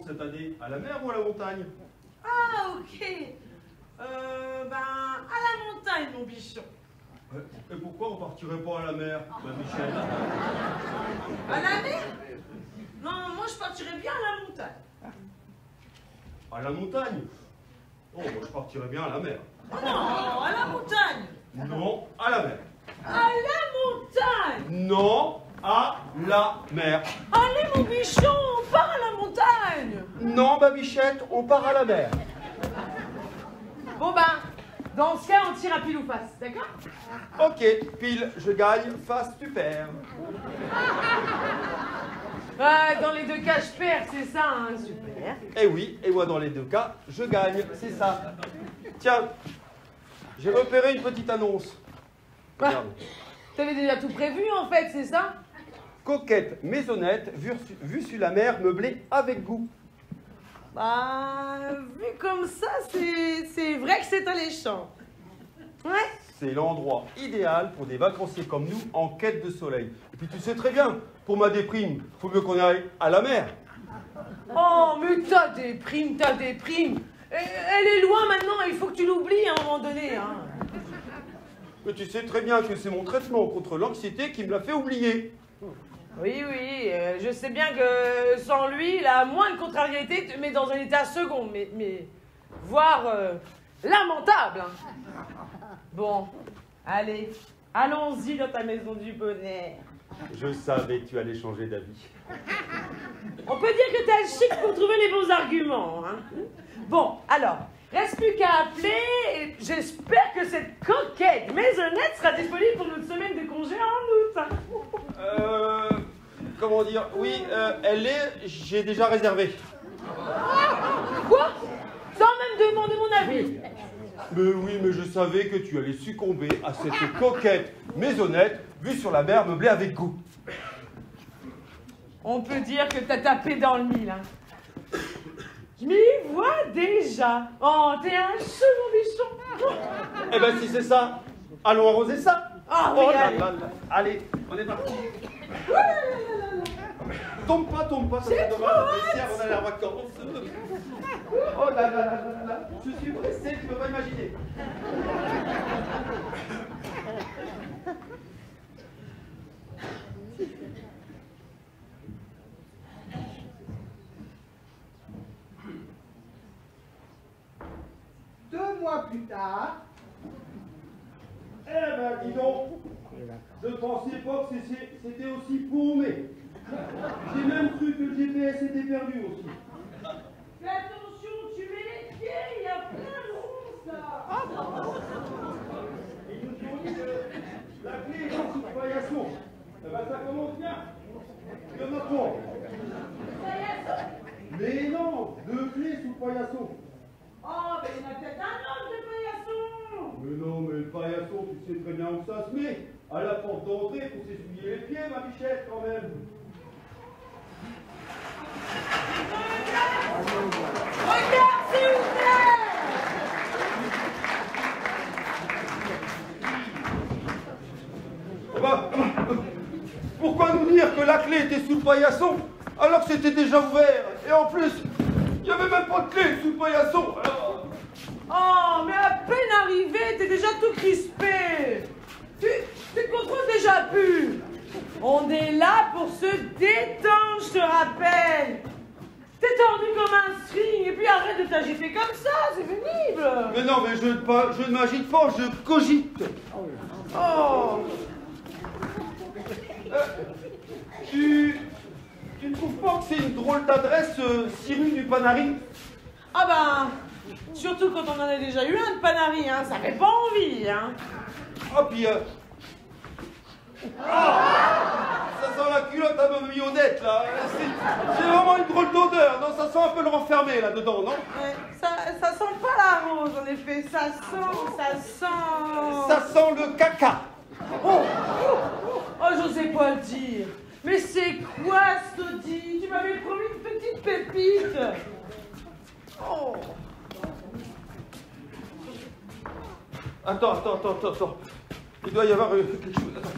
cette année? À la mer ou à la montagne? Ah, ok. Ben, à la montagne, mon bichon. Et pourquoi on partirait pas à la mer, ma Michel? À la mer? Non, moi je partirais bien à la montagne. À la montagne? Oh, moi je partirais bien à la mer. Oh non, à la montagne. Non, à la mer. À la montagne. Non, à la mer. Allez, mon bichon, on part à la montagne. Non, ma bichette, on part à la mer. Bon ben, dans ce cas, on tire à pile ou face, d'accord? Ok, pile, je gagne, face, tu perds. Dans les deux cas, je perds, c'est ça, hein, super. Eh oui, et moi dans les deux cas, je gagne, c'est ça. Tiens, j'ai repéré une petite annonce. Regarde. T'avais déjà tout prévu, en fait, c'est ça? Coquette maisonnette, vue sur la mer, meublée avec goût. Bah, vu comme ça, c'est vrai que c'est alléchant. Ouais. C'est l'endroit idéal pour des vacanciers comme nous en quête de soleil. Et puis tu sais très bien, pour ma déprime, faut mieux qu'on aille à la mer. Oh, mais t'as des primes, t'as des primes. Elle est loin maintenant, il faut que tu l'oublies à un moment donné. Hein. Mais tu sais très bien que c'est mon traitement contre l'anxiété qui me l'a fait oublier. Oui, oui, je sais bien que sans lui, la moindre contrariété te met dans un état second, mais voire lamentable. Hein. Bon, allez, allons-y dans ta maison du bonheur. Je savais que tu allais changer d'avis. On peut dire que t'as le chic pour trouver les bons arguments. Hein. Bon, alors, reste plus qu'à appeler et j'espère que cette coquette maisonnette sera disponible pour notre semaine de congé en août. Hein. Comment dire? Oui, elle est, j'ai déjà réservé. Quoi? Sans même demander mon avis. Mais oui, mais je savais que tu allais succomber à cette coquette maisonnette vue sur la mer meublée avec goût. On peut dire que t'as tapé dans le mille. Hein. Je m'y vois déjà. Oh, t'es un second bichon. Eh ben si c'est ça, allons arroser ça. Ah oui, Oh là allez. là là. Allez, on est parti. Tombe pas, ça serait dommage de laisser avant d'aller en vacances. Oh là là là là là, je suis pressé, tu peux pas imaginer. Deux mois plus tard. Eh ben dis donc, je pensais pas que c'était aussi paumé. J'ai même cru que le GPS était perdu aussi. Fais attention, tu mets les pieds, il y a plein de ronds, ça. Ils nous ont dit que la clé est en sous paillasson. Eh ben ça commence bien. Il y en a trois. Mais non, deux clés sous paillasson. Oh, mais il y en a peut-être un autre de paillasson. Mais non, mais le paillasson, tu sais très bien où ça se met. À la porte d'entrée pour s'essuyer les pieds, ma bichette, quand même. Regarde, s'il vous plaît. Bah, pourquoi nous dire que la clé était sous le paillasson alors que c'était déjà ouvert? Et en plus, il n'y avait même pas de clé sous le paillasson. Alors... Oh, mais à peine arrivé, t'es déjà tout crispé. Tu te contrôles déjà plus. On est là pour se détendre, je te rappelle. T'es tendu comme un string et puis arrête de t'agiter comme ça, c'est pénible. Mais non, mais je ne m'agite pas, je cogite. Oh. Tu ne trouves pas que c'est une drôle d'adresse, 6 rue du Panary? Ah ben, surtout quand on en a déjà eu un de Panary, hein, ça fait pas envie, hein. Ah, puis... ça sent la culotte à marionnette, là. C'est vraiment une drôle d'odeur. Non, ça sent un peu le renfermé, là-dedans, non? Ouais, ça sent pas la rose, en effet, ça sent... Ça sent le caca. Oh, j'osais pas le dire. Mais c'est quoi ce taudis? Tu m'avais promis une petite pépite. Oh. Attends. Il doit y avoir quelque chose. Attends.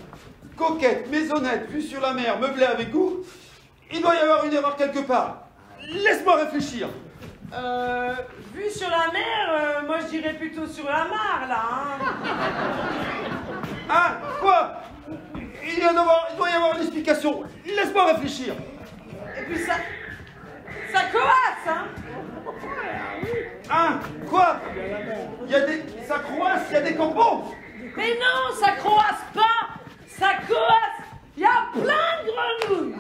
Coquette, maisonnette, vue sur la mer, meublée avec goût. Il doit y avoir une erreur quelque part. laisse-moi réfléchir. Vu sur la mer, moi je dirais plutôt sur la mare, là, hein. Hein? Quoi? Il doit y avoir une explication. Laisse-moi réfléchir. Et puis ça coasse, hein. Hein? Quoi? Ça croise, il y a des campons. Mais non, ça croasse pas, ça coasse. Il y a plein de grenouilles.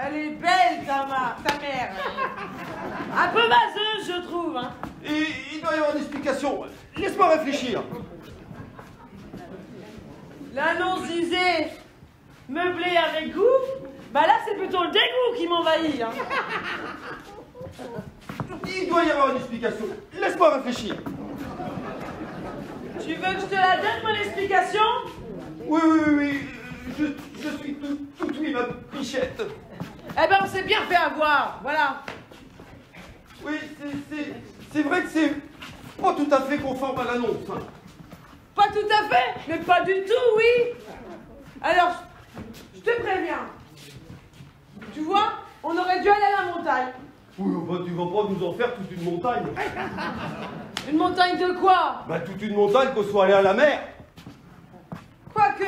Elle est belle, ta mère. Un peu vaseuse, je trouve, hein. Et il doit y avoir une explication. Laisse-moi réfléchir. L'annonce disait meublé avec goût. Bah là, c'est plutôt le dégoût qui m'envahit, hein. Il doit y avoir une explication. Laisse-moi réfléchir. Tu veux que je te la donne, mon explication? Oui. Je suis tout oui, ma bichette. Eh ben, on s'est bien fait avoir, voilà. Oui, c'est vrai que c'est pas tout à fait conforme à l'annonce. Hein. Pas tout à fait, mais pas du tout, oui. Alors, je te préviens. Tu vois, on aurait dû aller à la montagne. Oui, bah, tu vas pas nous en faire toute une montagne. Une montagne de quoi? Bah, toute une montagne qu'on soit allé à la mer. Quoique...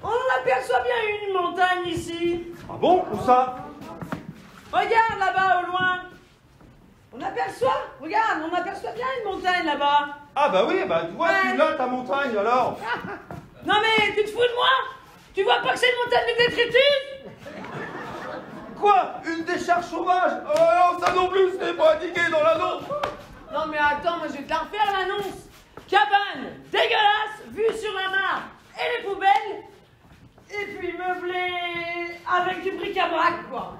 on en aperçoit bien une montagne ici. Ah bon? Où ça? Regarde là-bas au loin. On aperçoit bien une montagne là-bas. Ah bah oui, bah tu vois, Ouais. tu l'as ta montagne alors. Non mais tu te fous de moi? Tu vois pas que c'est une montagne de détritus? Quoi? Une décharge sauvage? Oh non, ça non plus, c'est pas indiqué dans l'annonce. Non mais attends, moi je vais te la refaire l'annonce. Cabane dégueulasse, vue sur la mare et les poubelles. Et puis meublé avec du bric-à-brac, quoi.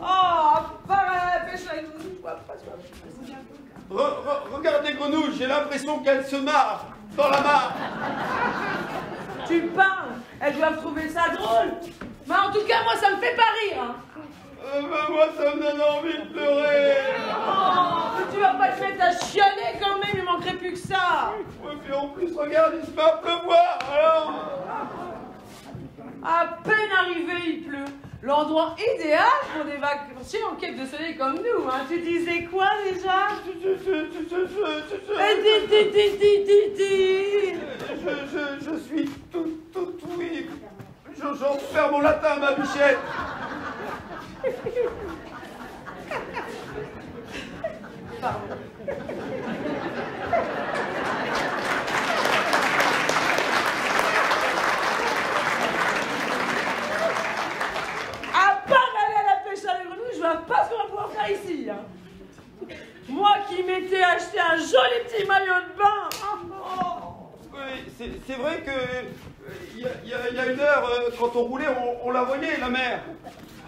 Oh, par pêche la grenouille, quoi. Regarde les grenouilles, j'ai l'impression qu'elles se marrent dans la mare. Tu parles, elles doivent trouver ça drôle. Mais en tout cas, moi, ça me fait pas rire, hein. Bah, moi, ça me donne envie de pleurer. Oh, mais tu vas pas te mettre à chialer quand même, il manquerait plus que ça. Ouais, puis en plus, regarde, il se met à pleuvoir, alors. À peine arrivé, il pleut. L'endroit idéal pour des vacanciers en quête de soleil comme nous, hein. Tu disais quoi déjà? Je suis tout oui. J'en perds mon latin, ma bichette. Pardon. À part aller à la pêche à la grenouille, je vois pas ce qu'on va pouvoir faire ici, hein. Moi qui m'étais acheté un joli petit maillot de bain. Oh. Oui, c'est vrai que il y a une heure, quand on roulait, on la voyait, la mer.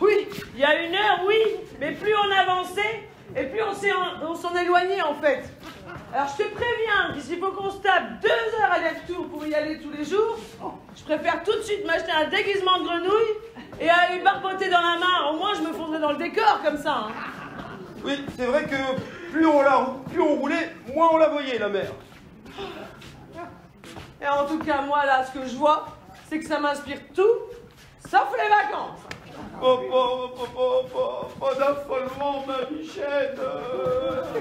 Oui, il y a une heure, oui, mais plus on avançait, et plus on s'en éloignait en fait. Alors je te préviens, s'il faut qu'on se tape 2 heures aller-retour pour y aller tous les jours, je préfère tout de suite m'acheter un déguisement de grenouille et aller barboter dans la mare. Au moins je me fondrais dans le décor comme ça, hein. Oui, c'est vrai que plus on roulait, moins on la voyait, la mer. Et en tout cas, moi là, ce que je vois, c'est que ça m'inspire tout, sauf les vacances. Pas d'affolement, ma bichette.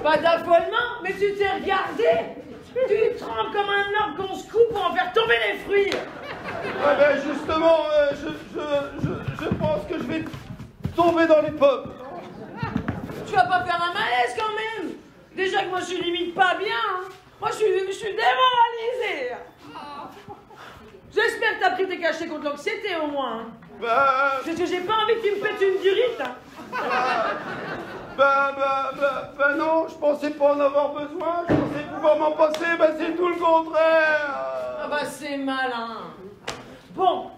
Pas d'affolement, mais tu t'es regardé. Tu trembles comme un arbre qu'on se coupe pour en faire tomber les fruits. Ouais, ben justement, je pense que je vais tomber dans les pommes. Tu vas pas faire un malaise quand même. Déjà que moi je suis limite pas bien, hein. Moi je suis démoralisée. J'espère que t'as pris tes cachets contre l'anxiété au moins, hein. Parce que j'ai pas envie que tu me pètes une durite, hein. Non, je pensais pas en avoir besoin, je pensais pouvoir m'en passer, c'est tout le contraire. Ah bah c'est malin. Bon,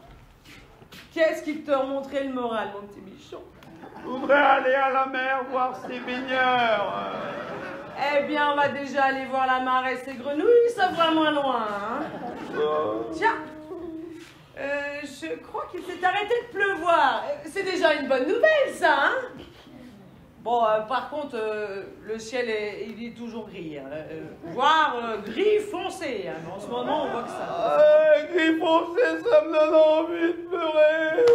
qu'est-ce qui te remonterait le moral, mon petit bichon? Je voudrais aller à la mer voir ces baigneurs. Eh bien, on va déjà aller voir la mare et ses grenouilles, ça va moins loin, hein. Tiens, je crois qu'il s'est arrêté de pleuvoir. C'est déjà une bonne nouvelle, ça, hein. Bon, par contre, le ciel il est toujours gris, hein, voire gris foncé. Hein, mais en ce moment, on voit que ça. Gris foncé, ça me donne envie de pleurer.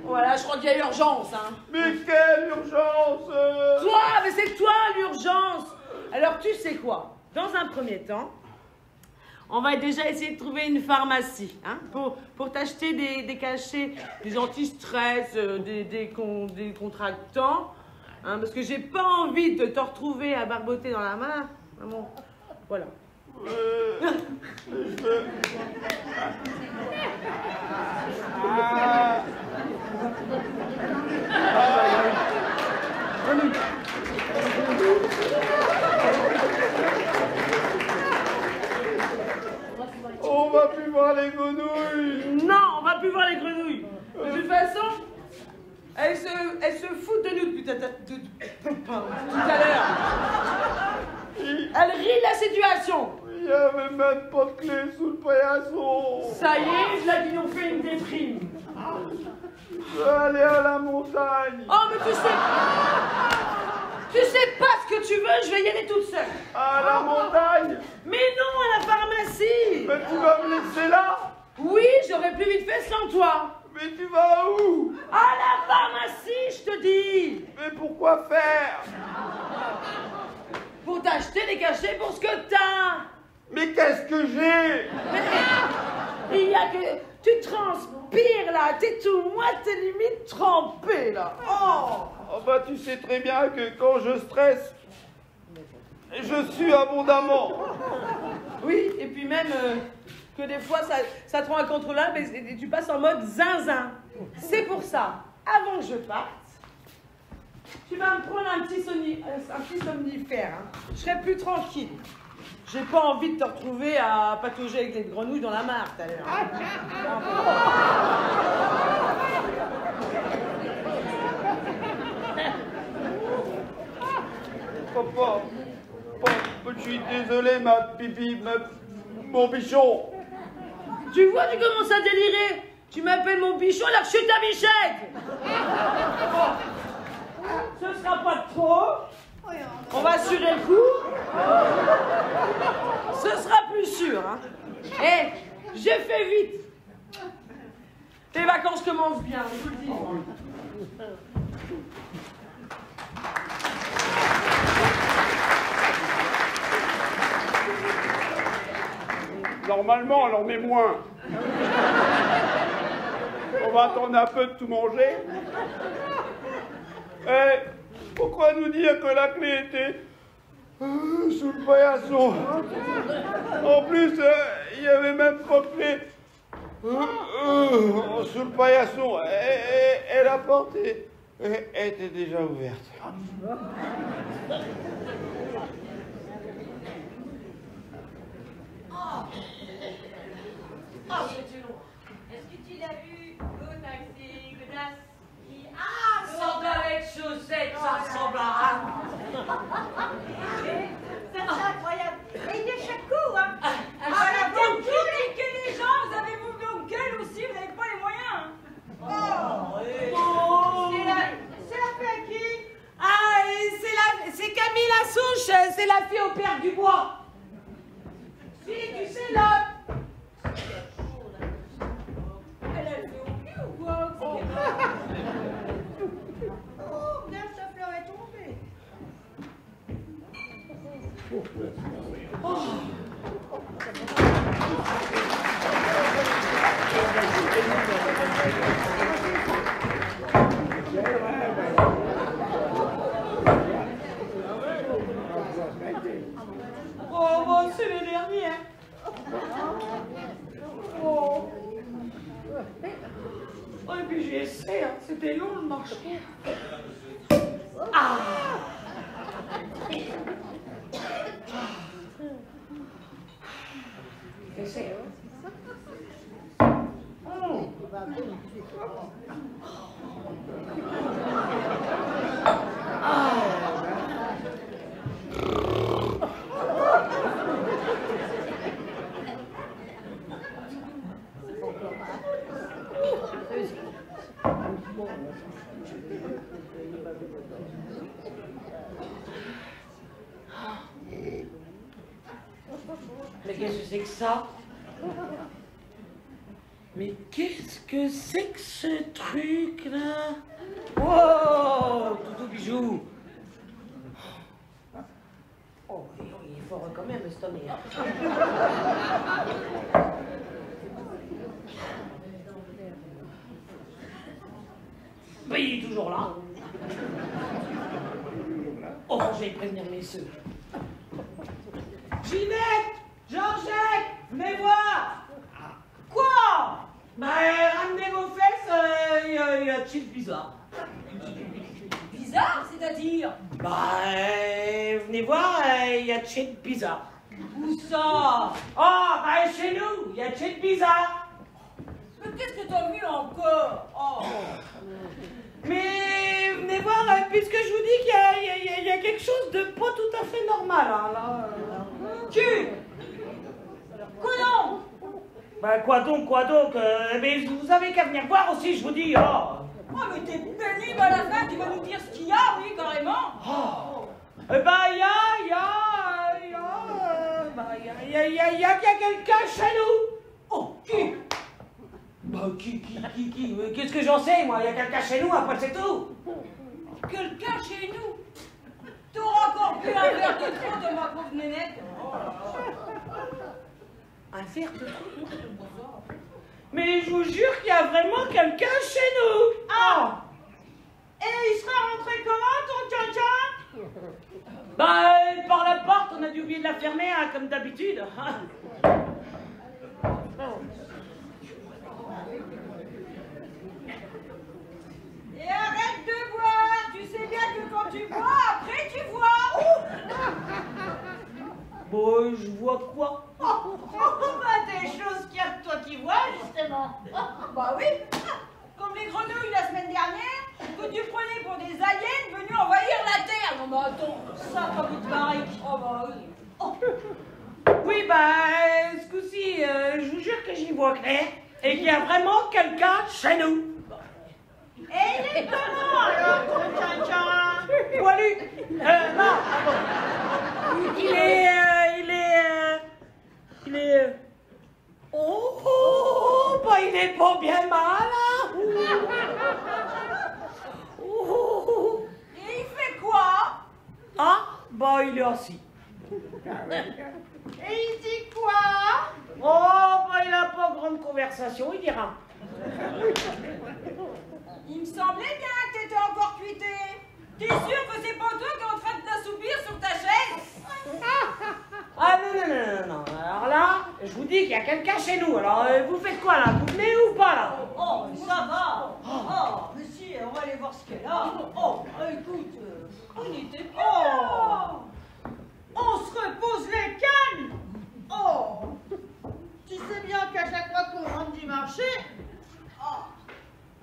Voilà, je crois qu'il y a urgence. Hein. Mais quelle urgence! Toi, mais c'est toi l'urgence. Alors, tu sais quoi? Dans un premier temps, on va déjà essayer de trouver une pharmacie hein, pour t'acheter des cachets, des anti-stress, des contractants. Hein, parce que j'ai pas envie de te retrouver à barboter dans la mare. Bon, voilà. On va plus voir les grenouilles. Non, on va plus voir les grenouilles. De toute façon, elles se foutent de nous depuis tout à l'heure. Elles rient de la situation. Il n'y avait même pas de clé sous le paillasson. Ça y est, là, ils ont fait une déprime. Je vais aller à la montagne. Oh, mais tu sais pas ce que tu veux, je vais y aller toute seule. À la montagne? Mais non, à la pharmacie. Mais tu vas me laisser là? Oui, j'aurais plus vite fait sans toi. Mais tu vas où? À la pharmacie, je te dis. Mais pourquoi faire? Pour t'acheter des cachets pour ce que t'as. Mais qu'est-ce que j'ai? Mais il y a que... Tu transpires là, t'es tout moite, t'es limite trempé là. Oh bah tu sais très bien que quand je stresse, je sue abondamment. Oui, et puis même que des fois ça te rend incontrôlable et tu passes en mode zinzin. C'est pour ça, avant que je parte, tu vas me prendre un petit somnifère. Hein. Je serai plus tranquille. J'ai pas envie de te retrouver à patauger avec les grenouilles dans la mare tout à l'heure. Papa, je suis désolé, ma pipi, mon bichon. Tu vois, tu commences à délirer. Tu m'appelles mon bichon alors que je suis ta bichette. Ce sera pas de trop. On va assurer le coup. Ce sera plus sûr. Hein. Et j'ai fait vite. Tes vacances commencent bien, je vous le dis. Normalement, on en met moins. On va attendre un peu de tout manger. Et pourquoi nous dire que la clé était sous le paillasson? En plus, il n'y avait même pas de clé sous le paillasson. Et la porte était déjà ouverte. Est-ce que tu l'as vu? Go taxi, godasse. Ah, sandalettes, chaussettes, ça ressemble à un. Ça c'est incroyable. Et il y a chaque coup, hein. Ah, que les gens, vous avez vos gueules aussi, vous n'avez pas les moyens. C'est la fille à qui? Ah, c'est Camille Lassouche, c'est la fille au Père du Bois. Si, tu sais là. Elle a fait au cul ou quoi? Oh, regarde, sa fleur est tombée. Oh, moi, c'est les derniers. Oh. Oh, et puis j'ai essayé, hein. C'était long le marché. Ah. Essaye. qu'est-ce que c'est que ça? Mais qu'est-ce que c'est que ce truc-là? Wow, toutou bijou. Oh, il est fort quand même, cet homme. Mais il est toujours là. Oh, je vais prévenir mes soeurs. Ginette, Georgette, venez voir. Quoi? Bah, ramenez vos fesses, il y a de chiffres bizarres. Bizarre, c'est-à-dire? Bah, venez voir, il y a de chiffres bizarres. Où ça? Oh, bah, chez nous, il y a de chiffres bizarres. Mais qu'est-ce que t'as vu encore? Oh. Mais venez voir, puisque je vous dis qu'il y a quelque chose de pas tout à fait normal. Hein, là. Qui? Quoi donc? Bah quoi donc, mais vous avez qu'à venir voir aussi, je vous dis. Oh, Oh, mais t'es pénible à la fin, tu vas nous dire ce qu'il y a, oui, carrément. oh. Eh ben, il y a quelqu'un chez nous. Oh, qui? Bah qui? Qu'est-ce que j'en sais, moi? Il y a quelqu'un chez nous, après c'est tout. Quelqu'un chez nous? T'auras encore bu un verre de trop de ma pauvre nénette. Oh là là. Un verre de trop? Mais je vous jure qu'il y a vraiment quelqu'un chez nous. Ah! Et il sera rentré comment, ton tcha-tcha? Bah, par la porte, on a dû oublier de la fermer, hein, comme d'habitude. Et arrête de boire. Tu sais bien que quand tu bois, après tu vois. Bon, je vois quoi? Bah, des choses qu'il y a que toi qui vois, justement. Bah oui. Comme les grenouilles la semaine dernière, que tu prenais pour des aliens venus envahir la Terre. Non, mais attends, ça, comme il te paraît. Oh, bah oui. Oh. Oui, bah, ce coup-ci, je vous jure que j'y vois clair et qu'il y a vraiment quelqu'un chez nous. Et il est comment, alors, ton tcha-tcha? Poilu. Non, pardon. Il est... Oh, bah, il est pas bien mal, hein. Oh. Et il fait quoi? Ah, bah, il est assis. Et il dit quoi? Oh, bah, il n'a pas grande conversation, il dira. Il me semblait bien que t'étais encore cuité. T'es sûr que c'est pas toi qui es en train de t'assoupir sur ta chaise? Ah non. Alors là, je vous dis qu'il y a quelqu'un chez nous. Alors, vous faites quoi, là? Vous venez ou pas, là? Oh, ça va. Oh, mais si, on va aller voir ce qu'elle a. Oh, écoute, on était bien. Oh, on se repose les cannes. Oh, tu sais bien qu'à chaque fois qu'on rentre du marché, oh,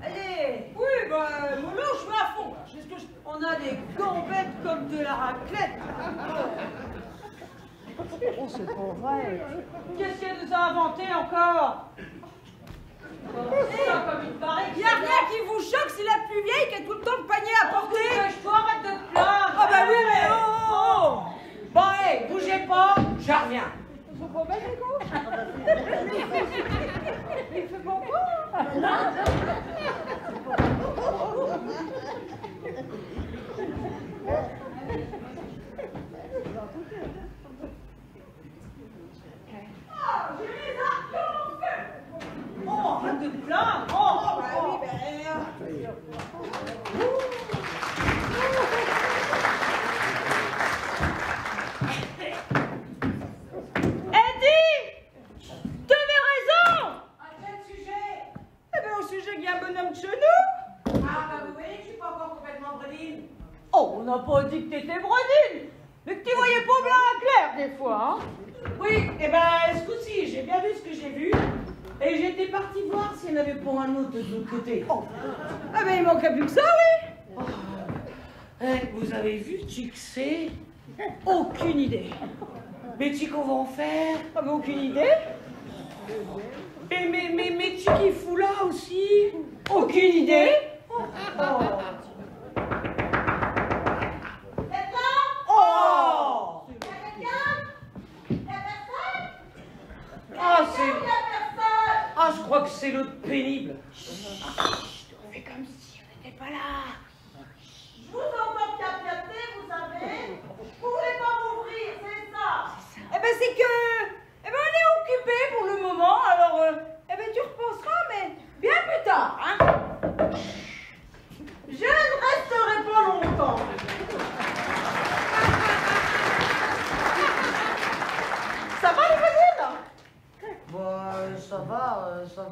allez, oui, bah, mollo, je vais à fond. Là. On a des gambettes comme de la raclette. Oh, c'est pas vrai. Qu'est-ce qu'elle nous a inventé encore? Ça, comme il paraît. Il n'y a rien qui vous choque, c'est la plus vieille qui a tout le temps le panier à porter. Je dois arrêter de te plaindre. Ah bah oui, mais oh. Bon, hé, bougez pas, je reviens. Il faut pas mettre les gauches. Il fait bon coup. Je les attends. Oh, arrête de te plaindre. Oh, bah oui, ben. Eddie, t'avais raison. À quel sujet? Eh bien, au sujet qu'il y a un bonhomme de chez nous. Ah, bah vous voyez que je suis pas encore complètement bredine. Oh, on n'a pas dit que t'étais bredine, mais que tu voyais pas blanc à clair des fois, hein. Oui, et ben, ce coup-ci, j'ai bien vu ce que j'ai vu. Et j'étais partie voir s'il n'y en avait pas un autre de l'autre côté. Oh. Ah ben, il manquait plus que ça, oui. Oh. Vous avez vu, tu que c'est? Aucune idée. Mais tu qu'on va en faire? Ah ben, aucune idée. Mais tu qui fous là aussi? Aucune idée. Oh. Quelqu'un? Oh. Y'a quelqu'un? Y'a personne? c'est l'autre pénible. On fait comme si on n'était pas là. Je vous entends piapiater, vous savez. Vous voulez pas m'ouvrir, c'est ça. Eh ben c'est que... Eh ben on est occupé pour le moment, alors... eh ben tu repenseras, mais bien plus tard, hein. Je ne resterai pas longtemps. Ça va les voisines?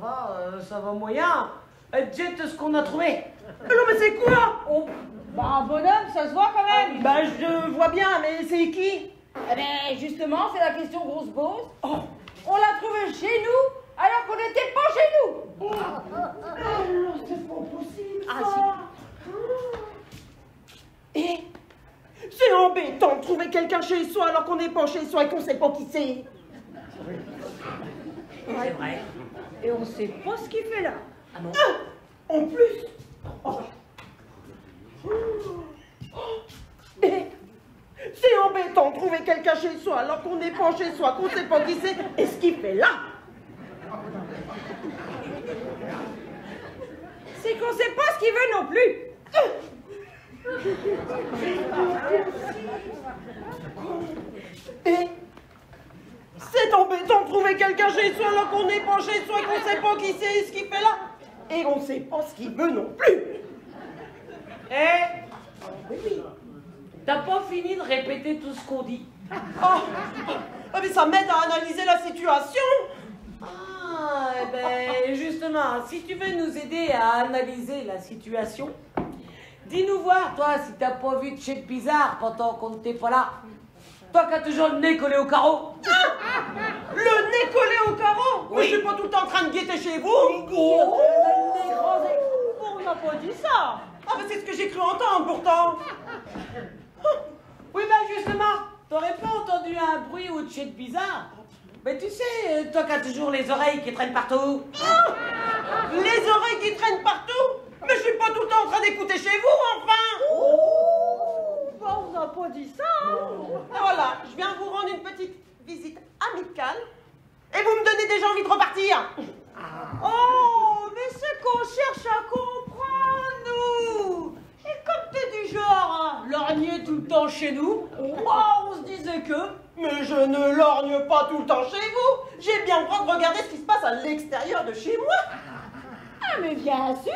Bah, ça va moyen. Dites ce qu'on a trouvé. Mais non mais c'est quoi? Oh, bah un bonhomme, ça se voit quand même. Bah je vois bien, mais c'est qui? Eh ben justement, c'est la question grosse bosse. Oh, on l'a trouvé chez nous, alors qu'on n'était pas chez nous. Oh, c'est pas possible ça. Et c'est embêtant de trouver quelqu'un chez soi alors qu'on n'est pas chez soi et qu'on sait pas qui c'est. C'est vrai. Et on sait pas ce qu'il fait là. Ah non. En plus. Oh. Et c'est embêtant de trouver quelqu'un chez soi alors qu'on n'est pas chez soi, qu'on sait pas qui c'est et ce qu'il fait là. C'est qu'on sait pas ce qu'il veut non plus. Et c'est embêtant de trouver quelqu'un chez soi alors qu'on n'est pas chez soi et qu'on sait pas qui c'est et ce qu'il fait là. Et on sait pas ce qu'il veut non plus. T'as pas fini de répéter tout ce qu'on dit. Oh, mais ça m'aide à analyser la situation. Ah, eh ben, justement, si tu veux nous aider à analyser la situation, dis-nous voir, toi, si t'as pas vu de shit bizarre pendant qu'on n'était pas là. Toi qui as toujours le nez collé au carreau. Le nez collé au carreau? Oui. Je suis pas tout le temps en train de guetter chez vous. Le nez croisé. On n'a pas dit ça. Ah, mais c'est ce que j'ai cru entendre pourtant. Oui, ben justement, t'aurais pas entendu un bruit ou de shit bizarre? Mais tu sais, toi qui as toujours les oreilles qui traînent partout. Les oreilles qui traînent partout? Mais je suis pas tout le temps en train d'écouter chez vous, enfin. Bah, on n'a pas dit ça. Et voilà, je viens vous rendre une petite visite amicale. Et vous me donnez déjà envie de repartir. Oh, mais c'est qu'on cherche à comprendre, nous. Et comme t'es du genre à lorgner tout le temps chez nous, on se disait que... Mais je ne lorgne pas tout le temps chez vous. J'ai bien le droit de regarder ce qui se passe à l'extérieur de chez moi. Ah, mais bien sûr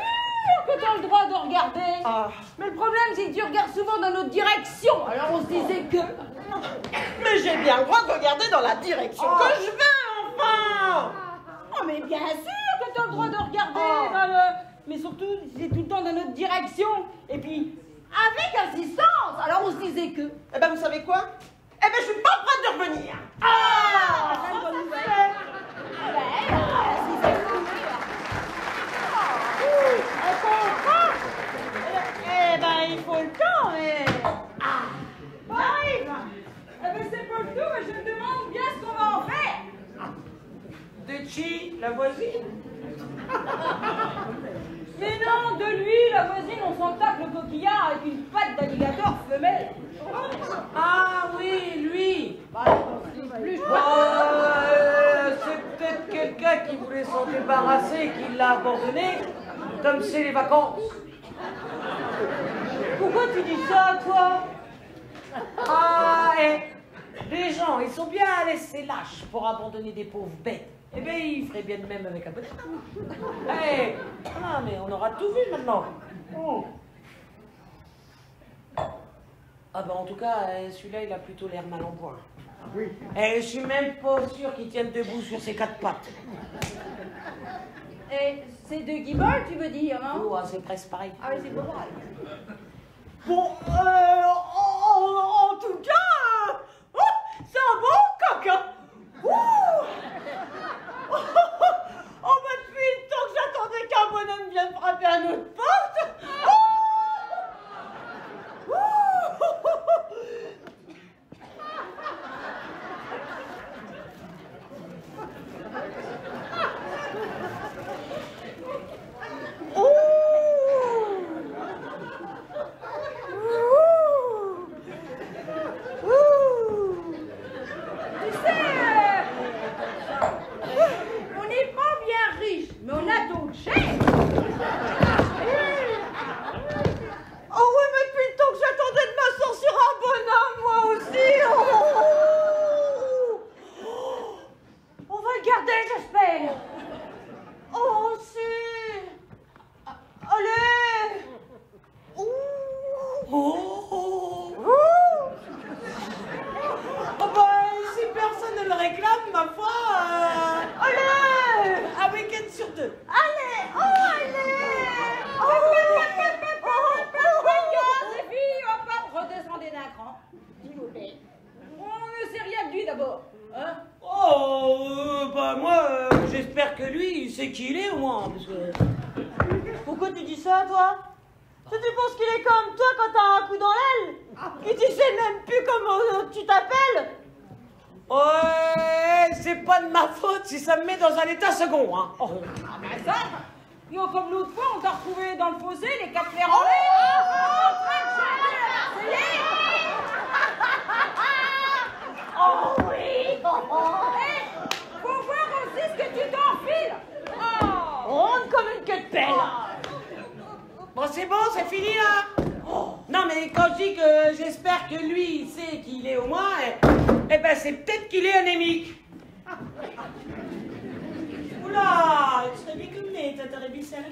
que tu as le droit de regarder. Ah. Mais le problème, c'est que tu regardes souvent dans notre direction. Alors on se disait que... Mais j'ai bien le droit de regarder dans la direction que je veux, enfin. Oh, mais bien sûr que tu as le droit de regarder dans le... Mais surtout, c'est tout le temps dans notre direction. Et puis, avec assistance. Alors on se disait que... Eh ben, vous savez quoi? Eh ben, je suis pas prête de revenir. C'est une bonne nouvelle. Si c'est cool. On comprend. Eh ben, il faut le temps, mais... Arrive. Eh ben, c'est pas le tout, mais je me demande bien ce qu'on va en faire. De chi, la voisine? Mais non, de lui, la voisine, on s'en tape le coquillard avec une patte d'alligator femelle. Ah oui, lui. Bah, plus C'est peut-être quelqu'un qui voulait s'en débarrasser et qui l'a abandonné, comme c'est les vacances. Pourquoi tu dis ça, toi? Ah, les gens, ils sont bien laissés lâches pour abandonner des pauvres bêtes. Eh bien, ils feraient bien de même avec un peu d'amour. Ah, mais on aura tout vu maintenant. Ah ben en tout cas, celui-là, il a plutôt l'air mal en point. Oui. Et je suis même pas sûr qu'il tienne debout sur ses quatre pattes. Et c'est de guibole, tu veux dire, hein? Oh, c'est presque pareil. Ah oui, c'est pas pareil. Bon, en tout cas, c'est un bon coq. Oh, bah, depuis le temps que j'attendais qu'un bonhomme vienne frapper à notre porte. cran, s'il vous plaît. On ne sait rien de lui d'abord. Hein? Oh, bah moi, j'espère que lui, il sait qui il est au moins. Parce que... Pourquoi tu dis ça, toi? Tu penses qu'il est comme toi quand t'as un coup dans l'aile? Et tu sais même plus comment tu t'appelles? Ouais, c'est pas de ma faute si ça me met dans un état second, hein. Oh. Ah ben ça, yo, comme l'autre fois, on t'a retrouvé dans le fossé, les 4 fers en l'air, en train de chanter la Marseillaise. Oh oui! Faut voir aussi ce que tu t'enfiles. Ronde comme une queue de pelle! Bon, c'est bon, c'est fini, là. Oh. Non, mais quand je dis que j'espère que lui, il sait qui il est au moins, eh ben, c'est peut-être qu'il est anémique. Oula, tu serais bien comme né, t'aurais bien ça là.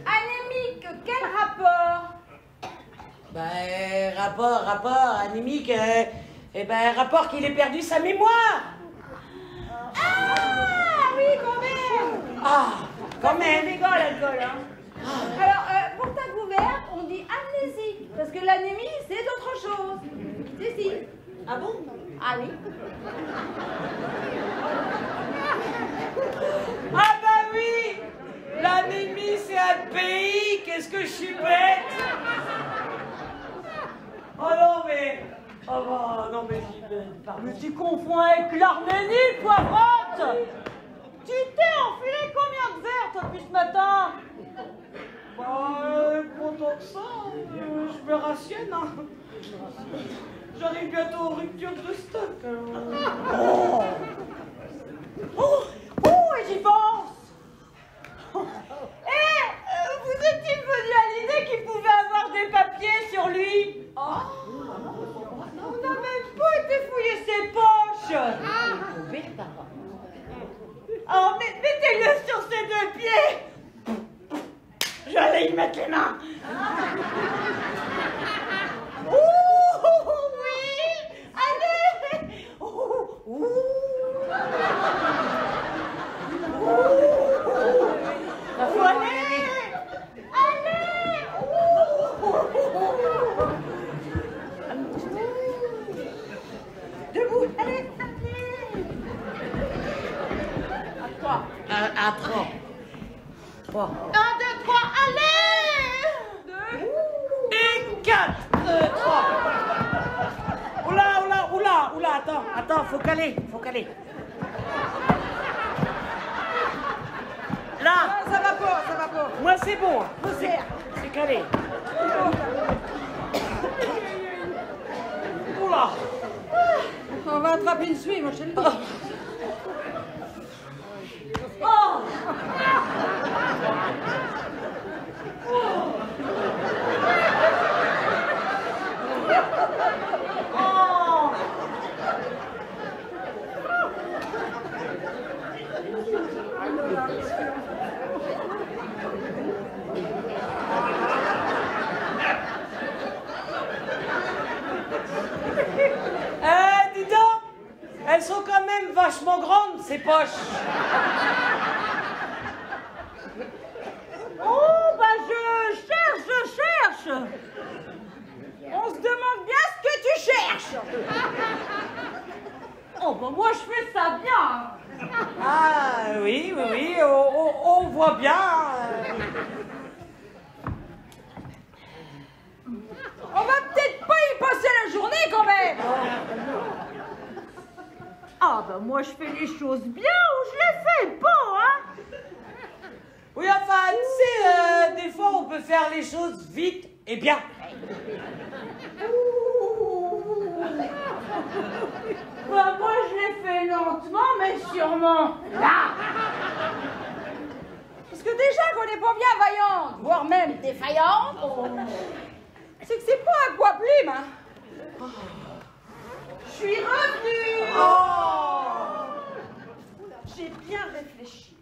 Anémique, quel rapport? Ben, rapport, anémique, eh ben, rapport qu'il ait perdu sa mémoire. Ah oui, quand même. Ah, quand même. C'est dégueu l'alcool, hein. Alors, pour ta couverte, on dit amnésique, parce que l'anémie, c'est autre chose. C'est si. Ah bon? Ah oui. Ah bah oui, l'anémie, c'est un pays, qu'est-ce que je suis bête. Oh non, mais... Oh bah, non, mais je suis bête, pardon. Mais tu confonds avec l'Arménie, poivrotte! Tu t'es enfilé combien de verres, toi, depuis ce matin? Bah, pas tant que ça, je me rationne, hein. J'arrive bientôt aux ruptures de stock. Oh, et j'y pense! Vous êtes-il venu à l'idée qu'il pouvait avoir des papiers sur lui? On n'a même pas été fouiller ses poches! Alors, mettez-le sur ses 2 pieds! J'allais y mettre les mains! Oui! Allez! Debout, allez, allez! À 3. À 3. 3. 1, 2, 3, allez! 2. Et 4. 3. Oula, attends, faut caler. Là, Ça va pas. moi c'est bon, c'est calé. Oula. On va attraper une suie, mon chéri. Oh! Dis donc, elles sont quand même vachement grandes, ces poches. Oh, bah je cherche. On se demande bien ce que tu cherches. Oh, bah moi je fais ça bien. Ah oui, on voit bien. On va peut-être pas y passer la journée quand même. Ah, bah moi je fais les choses bien ou je les fais pas, hein. Oui, enfin, tu sais, des fois on peut faire les choses vite et bien. Bah moi je les fais lentement mais sûrement. Là. Parce que déjà qu'on n'est pas bien vaillante, voire même défaillante, c'est que c'est pas un quoi plume, hein. Je suis revenue. Oh! J'ai bien réfléchi.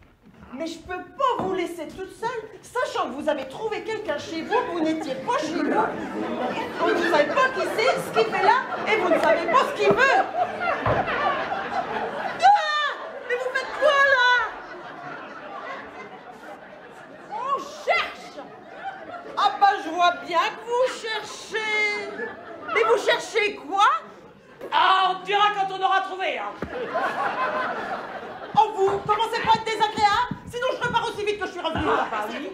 Mais je peux pas vous laisser toute seule, sachant que vous avez trouvé quelqu'un chez vous, vous n'étiez pas chez vous. Vous ne savez pas qui c'est, ce qu'il fait là, et vous ne savez pas ce qu'il veut. Ah! Mais vous faites quoi là? On cherche. Ah bah je vois vois bien que vous cherchez. Mais vous cherchez quoi? Ah, on te dira quand on aura trouvé, hein. Oh, vous commencez pas à être désagréable? Sinon, je repars aussi vite que je suis revenue. Ah, bah oui.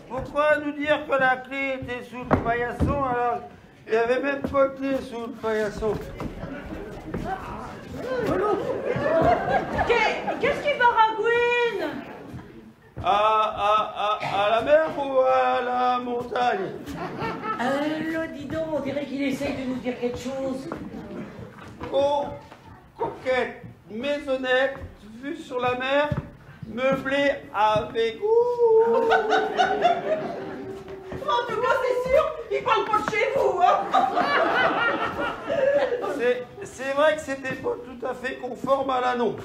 Pourquoi nous dire que la clé était sous le paillasson alors il n'y avait même pas de clé sous le paillasson? Qu'est-ce qui baragouine? À la mer ou à la montagne? Là, dis donc, on dirait qu'il essaye de nous dire quelque chose. Coquette, maisonnette, vue sur la mer, meublée avec goût. En tout cas, c'est sûr, il parle pas de chez vous, hein. C'est vrai que c'était pas tout à fait conforme à l'annonce.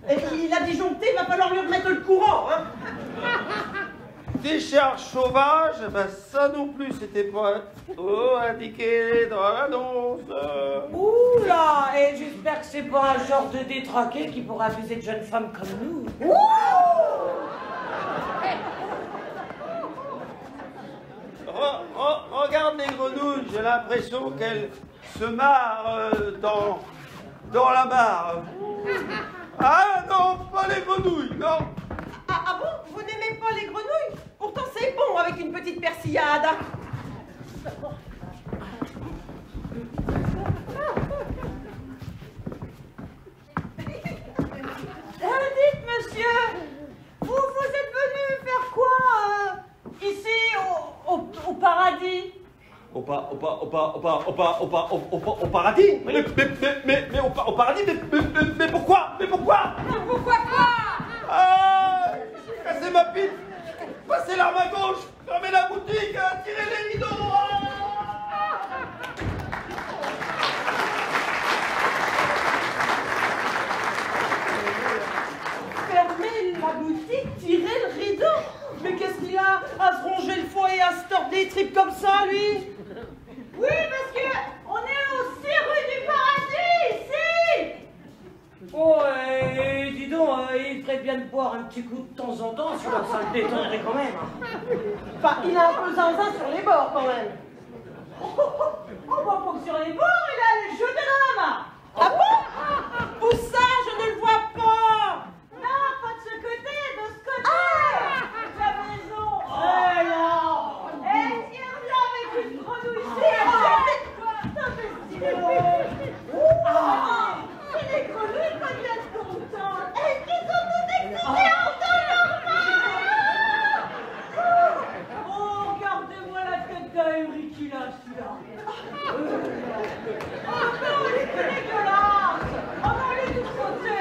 Et puis, il a disjoncté, il va falloir lui remettre le courant, hein. Décharge sauvage, ben ça non plus, c'était pas indiqué dans l'annonce. Ouh là, et j'espère que c'est pas un genre de détraqué qui pourra abuser de jeunes femmes comme nous. Regarde les grenouilles, j'ai l'impression qu'elles se marrent dans la mare. Ah non, pas les grenouilles, non. Ah bon? Vous n'aimez pas les grenouilles? Pourtant, c'est bon avec une petite persillade. Dites, monsieur, vous êtes venu faire quoi ici au paradis? Au paradis? Mais au paradis? Mais pourquoi? Pourquoi quoi? Ah! Cassez ma pipe! Passez l'arme à gauche! Fermez la boutique! Tirez les rideaux! Fermez la boutique, tirez le rideau. Mais qu'est-ce qu'il a à se ronger le foie et à se tordre les tripes comme ça, lui? Oui, parce que on est aussi rue du paradis, ici. Oh, dis donc, il ferait bien de boire un petit coup de temps en temps, sinon ça le détendrait quand même. Enfin, il a un peu zinzin sur les bords, quand même. Oh, bah, pas que sur les bords, il a le jeu de l'homme. Ah bon? Où ça? Je ne le vois pas. Non, pas de ce côté, de ce côté. La maison. Eh, il revient avec une grenouille. C'est les grenouilles qu'on vient de contentes. Est-ce qu'ils sont toutes excitées en temps normal? Oh, regardez-moi la tête d'ahuri qu'il a, celui-là. Oh non, il est dégueulasse. Oh non, il est tout sauté.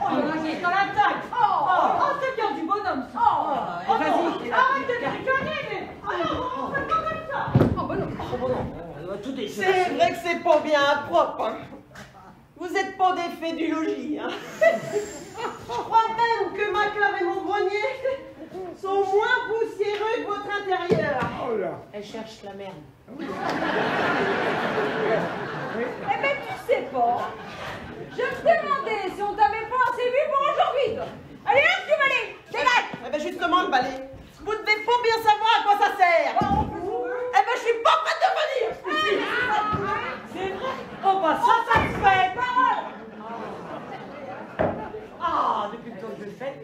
Oh, il a juste dans la taille. Oh, c'est bien du bonhomme, ça. Oh, vas-y, arrête de tricoter, mais... Oh non, on fait pas comme ça. Oh bah non, tout est C'est vrai que c'est pas bien propre, hein. Vous êtes pas des faits du logis, hein. Je crois même que ma cave et mon grenier sont moins poussiéreux que votre intérieur. Elle cherche la merde. Eh ben, tu sais pas. Je me demandais si on t'avait pas assez vu pour aujourd'hui. Allez, hop, du balai, dégage. Eh ben justement, le balai, vous devez pas bien savoir à quoi ça sert. Eh ben je suis pas prête de venir. C'est vrai? Oh bah ça se fait! Ah, depuis le temps que je le fais.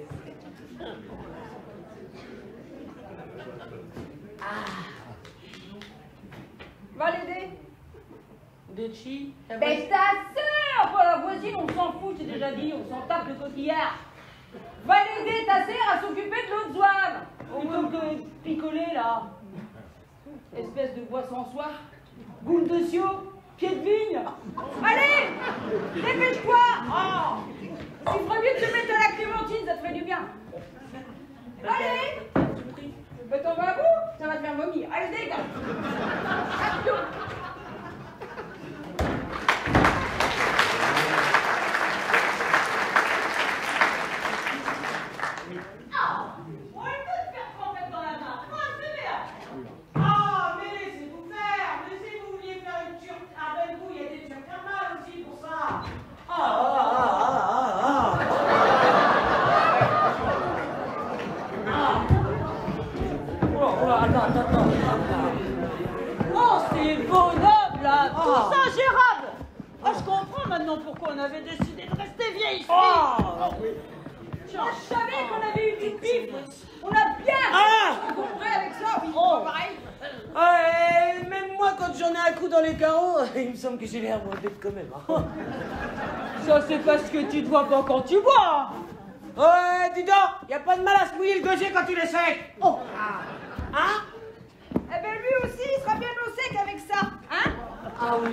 Va l'aider. De chi? Mais ta sœur, pas la voisine, on s'en fout, j'ai déjà dit, on s'en tape le cotillard. Va l'aider ta sœur à s'occuper de l'autre zouave. Plutôt que de picoler là. Espèce de bois sans soif. Boule de sio, pied de vigne. Allez, dépêche-toi. Oh, tu ferais mieux de te mettre à la clémentine, ça te ferait du bien. Allez. Mais t'en vas à bout, ça va te faire vomir. Allez, dégage. Action. On va te faire tremper dans la main. Ah, c'est bien. Ah, mais laissez-vous faire. Mais si vous vouliez faire une turque à belle goût, il y a des turcs à mal aussi pour ça. attends. Oh, c'est bonhomme, là. Tout ça gérable. Oh, je comprends maintenant pourquoi on avait décidé de rester vieille fille. Je savais qu'on avait eu du pif. On a bien compris avec ça. Oui, pareil. Même moi, quand j'en ai un coup dans les carreaux, il me semble que j'ai l'air moins bête quand même. Ça, c'est parce que tu te vois pas quand tu bois. Ouais, dis donc, y a pas de mal à se mouiller le gosier quand il est sec. Oh. Hein? Eh ben lui aussi, il sera bien au sec avec ça, hein? Ah oui.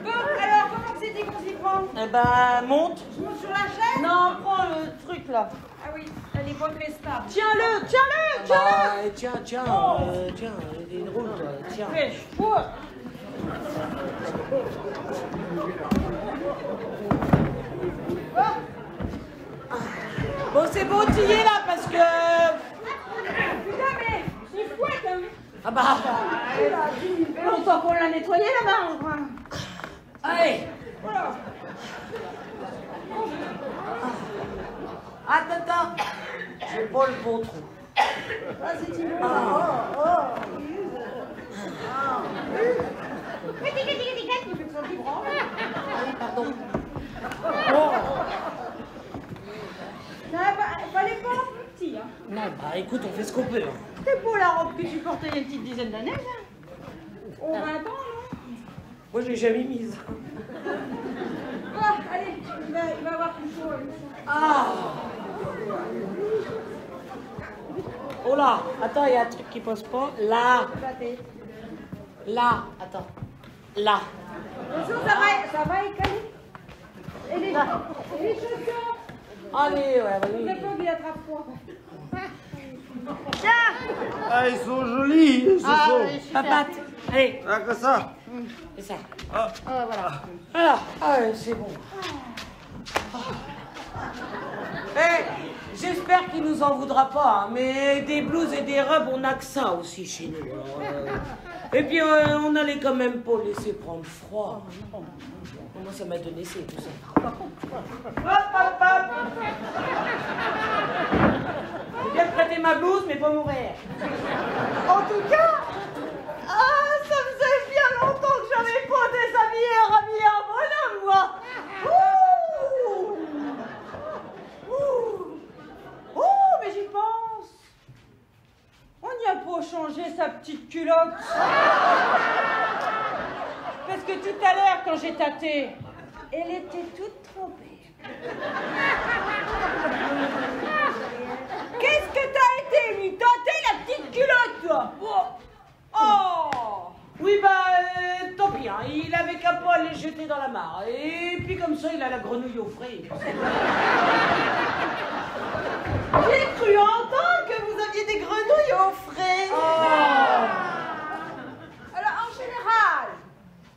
Bon, alors, comment c'est dit qu'on s'y prend? Eh ben, monte. Je monte sur la chaise? Non, prends le truc, là. Ah oui, elle est pas très stable. Tiens-le. Tiens, il est drôle, toi, tiens. Fais chaud. Bon, c'est bon, t'y es là, parce que... Putain, mais c'est fouette, hein? Ah bah... Longtemps qu'on l'a nettoyé là-bas, je crois. Allez. Voilà. Attends. J'ai pas le bon trou. Vas-y, tu veux. Pardon. Fallait pas en plus petit, hein. Non, bah écoute, on fait ce qu'on peut. C'est beau la robe que tu portais il y a une petite dizaine d'années, là. Au 20 ans, non? Moi, je l'ai jamais mise. Ah, allez, il va avoir plus chaud. Ah. Oh là, attends, il y a un truc qui passe pas. Là. Là, attends. Là. Bonjour, ça va écaler. Et les chaussures? Allez, ouais, Le vas-y. pauvre, il attrape froid. Ah, ils sont jolis, ce sont. Papate. Allez, Ah, que ça. c'est ça. Ah. Voilà. Ah ouais, c'est bon. J'espère qu'il nous en voudra pas, hein, mais des blouses et des robes, on a que ça aussi chez nous. Alors, et puis, on n'allait quand même pas laisser prendre froid. Moi, ça m'a donné c'est tout ça. Hop. J'ai bien prêté ma blouse, mais pas mon verre. En tout cas, ça faisait bien longtemps que j'avais pas déshabillé et rhabillé un bonhomme, moi. Mais j'y pense. On n'y a pas changé sa petite culotte. Parce que tout à l'heure, quand j'ai tâté, elle était toute trempée. Qu'est-ce que t'as été lui tâter la petite culotte, toi? Oh. Oui, bah, tant pis, hein. Il avait qu'à pas les jeter dans la mare. Et puis comme ça, il a la grenouille au frais. J'ai cru entendre que vous aviez des grenouilles au frais. Alors, en général,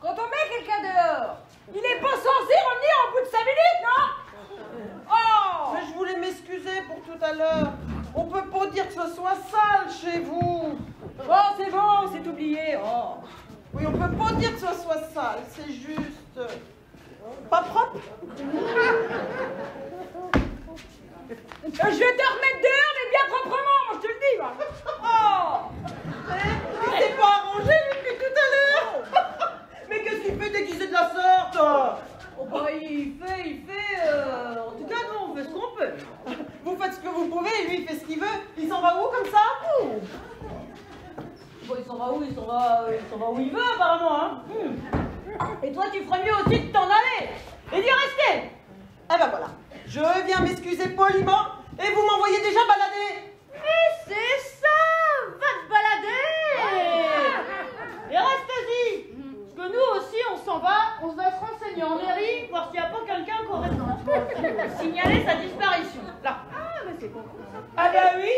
quand on met quelqu'un dehors, il n'est pas censé revenir au bout de 5 minutes, non? Mais je voulais m'excuser pour tout à l'heure. On peut pas dire que ce soit sale chez vous. Oh, c'est bon, c'est oublié. Oh. Oui, on peut pas dire que ce soit sale, c'est juste... pas propre. Je vais te remettre dehors, mais bien proprement, moi je te le dis. Moi. Oh. Il s'est pas arrangé lui depuis tout à l'heure. Mais qu'est-ce qu'il fait déguisé de la sorte? Oh, bah, il fait, en tout cas, nous, on fait ce qu'on peut. Vous faites ce que vous pouvez et lui il fait ce qu'il veut. Il s'en va où comme ça? Bon, il s'en va où? Il s'en va où il veut, apparemment, hein. Et toi, tu ferais mieux aussi de t'en aller et d'y rester. Eh ben voilà. Je viens m'excuser poliment et vous m'envoyez déjà balader. Mais c'est ça, va te balader. Et reste-y. Parce que nous aussi, on s'en va, on va se renseigner en mairie, voir s'il n'y a pas quelqu'un qui aurait signalé sa disparition. Là. Ah, mais c'est con. Ah bah oui,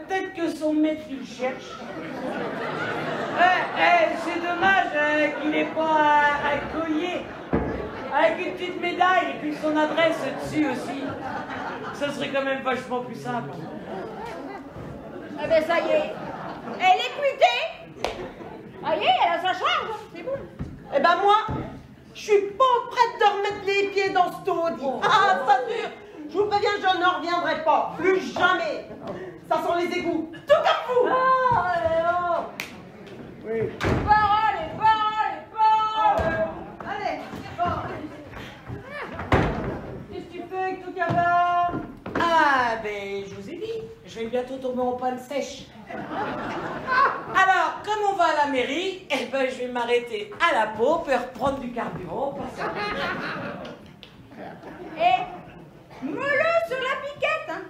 peut-être que son maître il cherche. C'est dommage qu'il n'ait pas un collier avec une petite médaille et puis son adresse dessus aussi. Ça serait quand même vachement plus simple. Ah ben ça y est, elle est mutée. Ça y est, elle a sa charge, c'est bon. Eh ben moi, je suis pas prête de remettre les pieds dans ce taudis. Ah, ça dure. Je vous préviens, je n'en reviendrai pas. Plus jamais. Ça sent les égouts. Tout comme vanne sèche. Alors, comme on va à la mairie, eh ben, je vais m'arrêter à la pompe et reprendre du carburant. Et mollo sur la piquette, hein.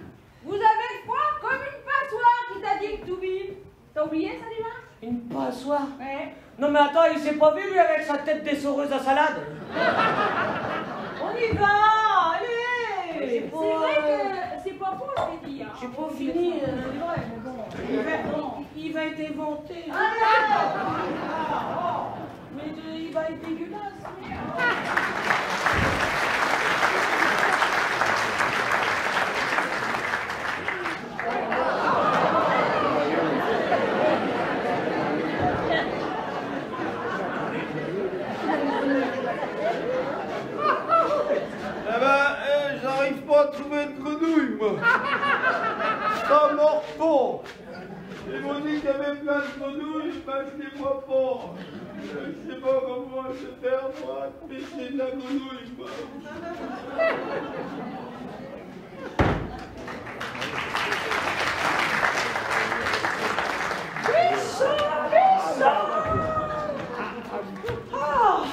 Vous avez froid comme une passoire qui t'a dit que tout vide. T'as oublié ça déjà? Une passoire? Ouais. Non mais attends, il s'est pas vu lui avec sa tête d'essoreuse à salade. On y va, allez. C'est vrai que c'est pas faux ce qu'il dit. Hein. J'ai pas fini. C'est vrai, mais bon. Il va être éventé. Mais il va être dégueulasse. J'arrive pas à trouver de grenouille, moi. Ça mord pas. Ils m'ont dit qu'il y avait plein de grenouilles, ben je les vois pas. Je sais pas comment je vais faire, moi, mais c'est de la grenouille, moi. Oh,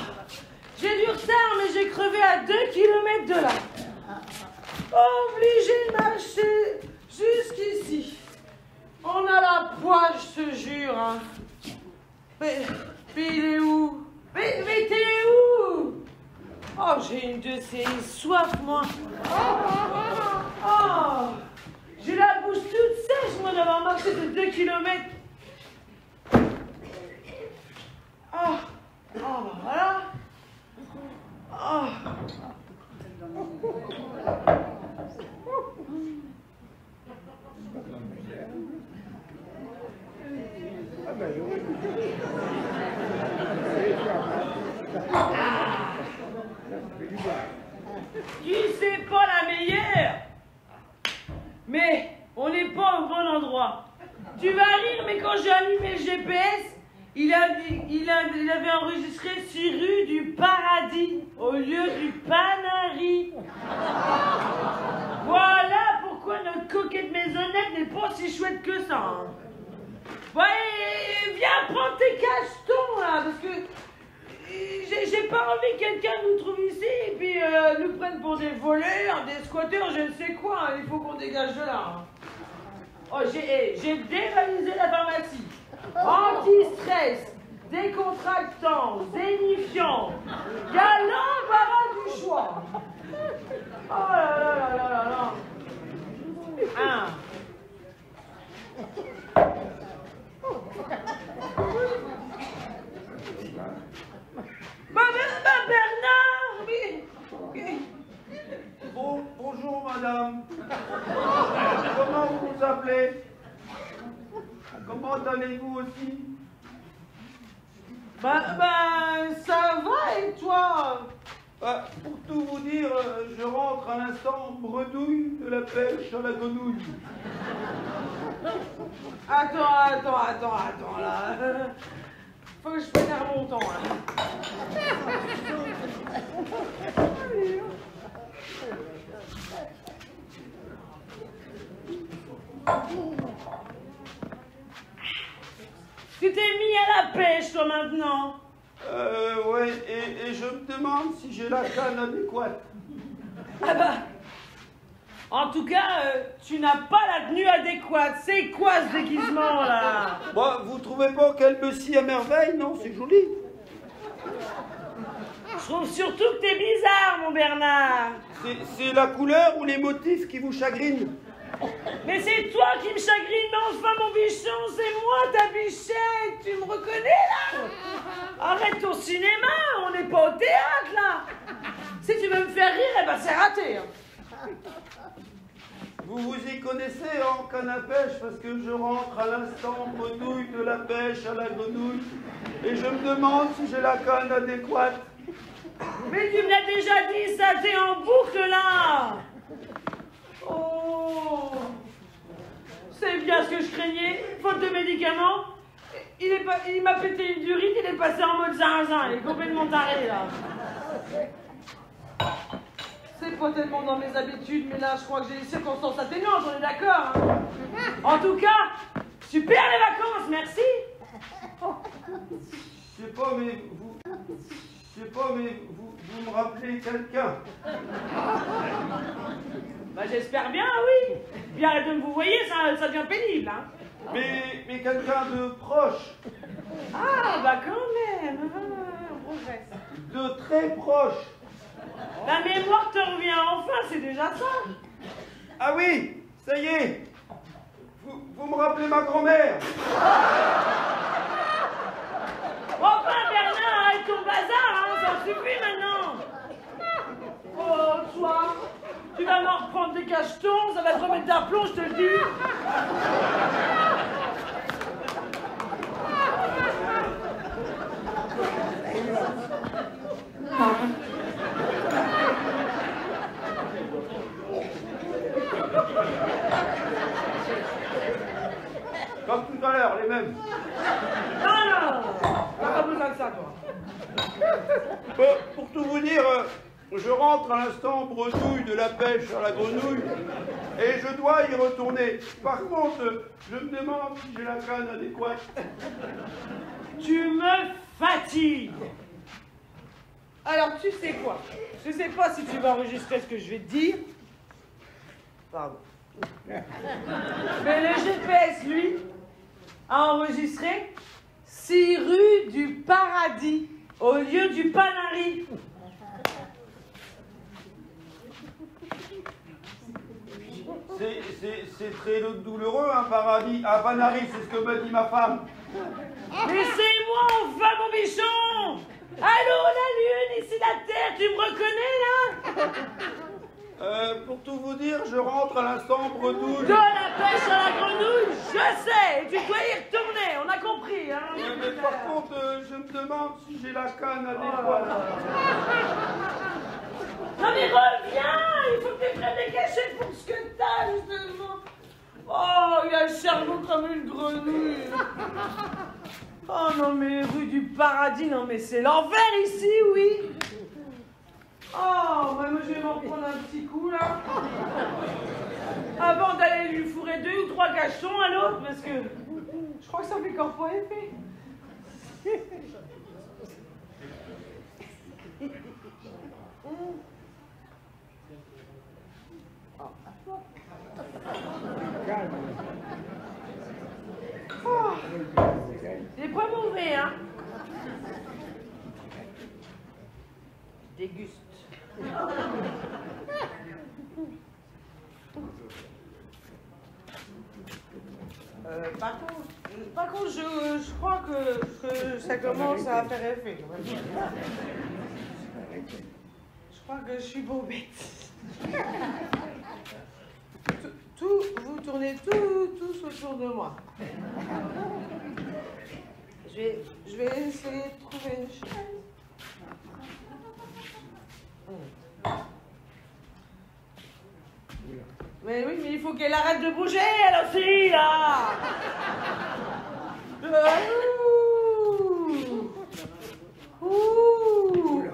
j'ai du retard, mais j'ai crevé à 2 km de là. Obligé de marcher jusqu'ici. On a la poisse, je te jure. Hein. Mais il est où? Mais t'es où? Oh, j'ai une de ces soifs, moi. Oh, j'ai la bouche toute sèche, moi, d'avoir marché de 2 km. Oh, voilà. Oh. Tu sais pas la meilleure, mais on n'est pas au bon endroit. Tu vas rire, mais quand j'ai allumé le GPS, il avait enregistré 6 rues du Paradis au lieu du Panari. Voilà pourquoi notre coquette maisonnette n'est pas si chouette que ça. Hein. Ouais, viens prendre tes cachetons là, parce que j'ai pas envie que quelqu'un nous trouve ici et puis nous prenne pour des voleurs, des squatteurs, je ne sais quoi. Hein. Il faut qu'on dégage de là. Hein. Oh, j'ai dévalisé la pharmacie. Anti-stress, décontractant, zénifiant, galant, l'embarras du choix. Oh là là là là là là. Hein. Bernard, oui. Bonjour, madame. Comment vous vous appelez? Comment allez-vous aussi? Ça va et toi? Pour tout vous dire, je rentre à l'instant bredouille de la pêche à la grenouille. Attends, là. Faut que je pénère mon temps, là. Tu t'es mis à la pêche, toi, maintenant? Ouais, et je me demande si j'ai la canne adéquate. Ah bah, en tout cas, tu n'as pas la tenue adéquate. C'est quoi ce déguisement, là? Bon, vous trouvez pas qu'elle me scie à merveille, non? C'est joli. Je trouve surtout que t'es bizarre, mon Bernard. C'est la couleur ou les motifs qui vous chagrinent? Mais c'est toi qui me chagrine, mais enfin, mon bichon, c'est moi ta bichette. Tu me reconnais, là? Arrête ton cinéma, on n'est pas au théâtre, là. Si tu veux me faire rire, eh ben c'est raté. Hein. Vous vous y connaissez en canne à pêche parce que je rentre à l'instant grenouille de la pêche à la grenouille et je me demande si j'ai la canne adéquate. Mais tu me l'as déjà dit, ça t'es en boucle là. Oh, c'est bien ce que je craignais. Faute de médicaments, il m'a pété une durite, il est passé en mode zinzin, il est complètement taré là. C'est c'est pas tellement dans mes habitudes, mais là, je crois que j'ai des circonstances atténuantes, on est d'accord. Hein. En tout cas, super les vacances, merci. Je sais pas, mais vous me rappelez quelqu'un. Bah, j'espère bien, oui. Puis arrêtez de vous voyez, ça devient pénible, hein. Mais quelqu'un de proche. Ah, bah quand même, on progresse. De très proche. La mémoire te revient enfin, c'est déjà ça. Ah oui, ça y est. Vous me rappelez ma grand-mère. Enfin, Bernard, arrête ton bazar, hein, ça suffit maintenant. Oh, toi, tu vas m'en reprendre des cachetons, ça va te remettre d'aplomb, je te le dis. Comme tout à l'heure, les mêmes. Non, t'as pas besoin de ça, toi. Pour tout vous dire, je rentre à l'instant bredouille de la pêche à la grenouille et je dois y retourner. Par contre, je me demande si j'ai la canne adéquate. Tu me fatigues. Alors, tu sais quoi? Je sais pas si tu vas enregistrer ce que je vais te dire. Pardon. Mais le GPS, lui, a enregistré 6 rue du Paradis au lieu du Panari. C'est très douloureux, un paradis. Un panari, c'est ce que m'a dit ma femme. Mais c'est moi, enfin, mon bichon! Allô, la lune, ici la terre, tu me reconnais, là? Pour tout vous dire, je rentre à l'instant bredouille. De la pêche à la grenouille, je sais, et tu dois y retourner, on a compris, hein? Mais par contre, je me demande si j'ai la canne adéquate. Non mais reviens, il faut que tu prennes des cachets pour ce que t'as, justement. Oh, il a le cerveau comme une grenouille. Oh non mais rue du Paradis, non mais c'est l'enfer ici, oui. Oh, bah, moi je vais m'en prendre un petit coup là. Avant d'aller lui fourrer 2 ou 3 cachetons à l'autre, parce que je crois que ça fait encore pas effet. Oh, il est pas mauvais, hein? Déguste. Par contre, je crois que ça commence à faire effet. Je crois que je suis bobette. Vous tournez tous autour de moi. Je vais essayer de trouver une chaise. Mais oui, mais il faut qu'elle arrête de bouger, elle aussi, là.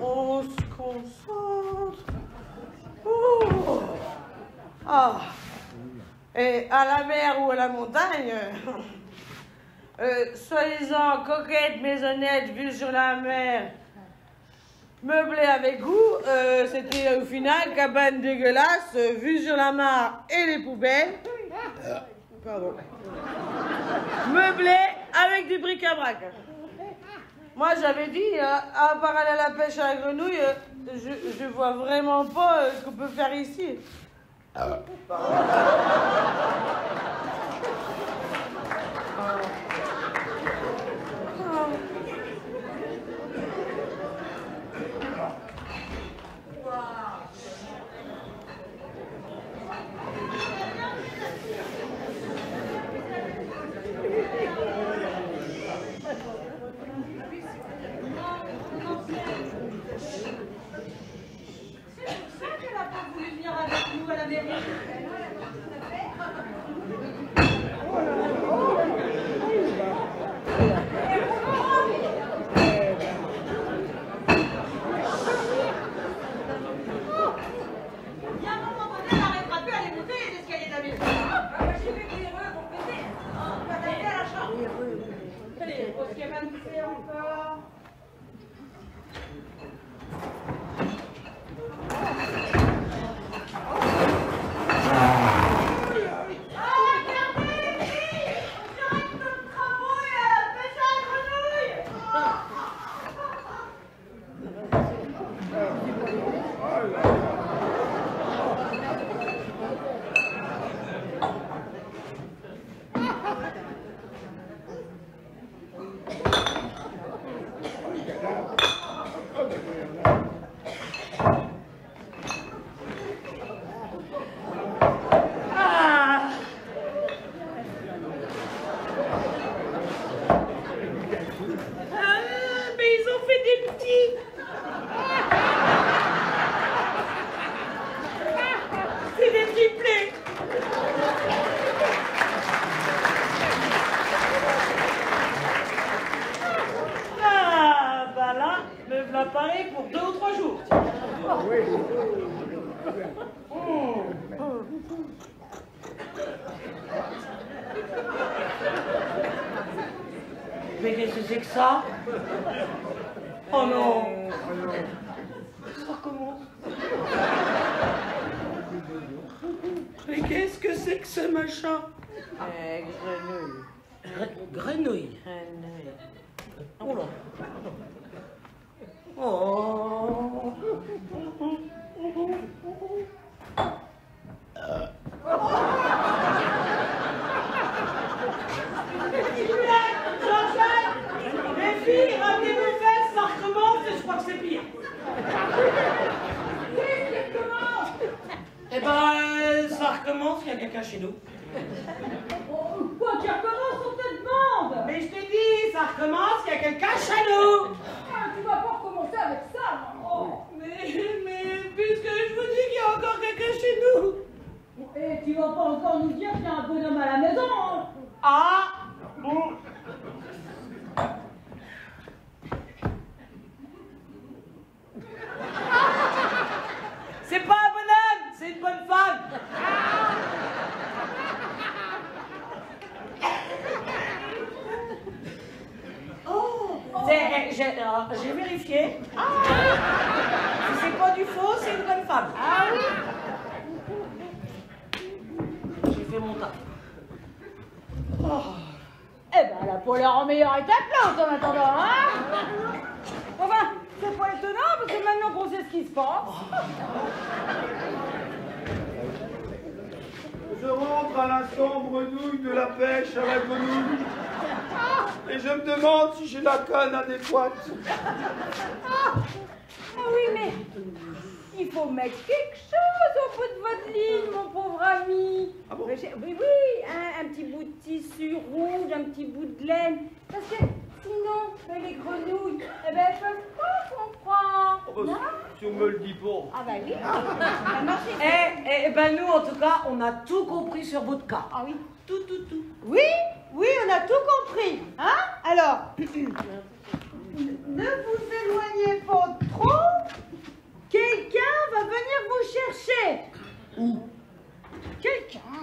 On se concentre. Ah. Et à la mer ou à la montagne, soi-disant coquette, maisonnette, vue sur la mer, meublée avec goût, c'était au final cabane dégueulasse, vue sur la mare et les poubelles. Pardon. Meublée avec du bric-à-brac. Moi j'avais dit, à part aller à la pêche à la grenouille, je vois vraiment pas ce qu'on peut faire ici. C'est pour ça qu'elle n'a pas voulu venir avec nous à la mairie. Qu'est-ce qu'elle va nous faire encore? Pareil pour 2 ou 3 jours. Mais qu'est-ce que c'est que ça? Oh non! Ça recommence. Mais qu'est-ce que c'est que ce machin? Grenouille. Oh là. Oh. Les filles, ramenez vos fesses, ça recommence et je crois que c'est pire. Eh ben, ça recommence, il y a quelqu'un chez nous. Quoi, qui recommence, on te demande? Mais je t'ai dit, ça recommence, il y a quelqu'un chez nous. Ah, tu vas pas recommencer avec ça. Oh. Mais puisque je vous dis qu'il y a encore quelqu'un chez nous. Et tu vas pas encore nous dire qu'il y a un bonhomme à la maison, hein? Ah, bon. C'est pas un bonhomme, c'est une bonne femme. J'ai vérifié. Si c'est pas du faux, c'est une bonne femme. Ah oui. J'ai fait mon taf. Oh. Eh ben, elle a pas l'air en meilleur état que l'autre en attendant, hein? Enfin, c'est pas étonnant parce que maintenant qu'on sait ce qui se passe. Je rentre à l'instant bredouille de la pêche à la grenouille. Et je me demande si j'ai la canne adéquate. Ah oui, mais il faut mettre quelque chose au bout de votre ligne, mon pauvre ami. Ah bon? Oui, un petit bout de tissu rouge, un petit bout de laine. Parce que sinon, les grenouilles, eh ben, elles peuvent pas comprendre. Oh, bah, si on me le dit pas. Ah bah oui. Eh ben nous, en tout cas, on a tout compris sur votre cas. Ah oui. Tout. Oui, on a tout compris. Hein? Alors, ne vous éloignez pas trop. Quelqu'un va venir vous chercher. Où? Quelqu'un.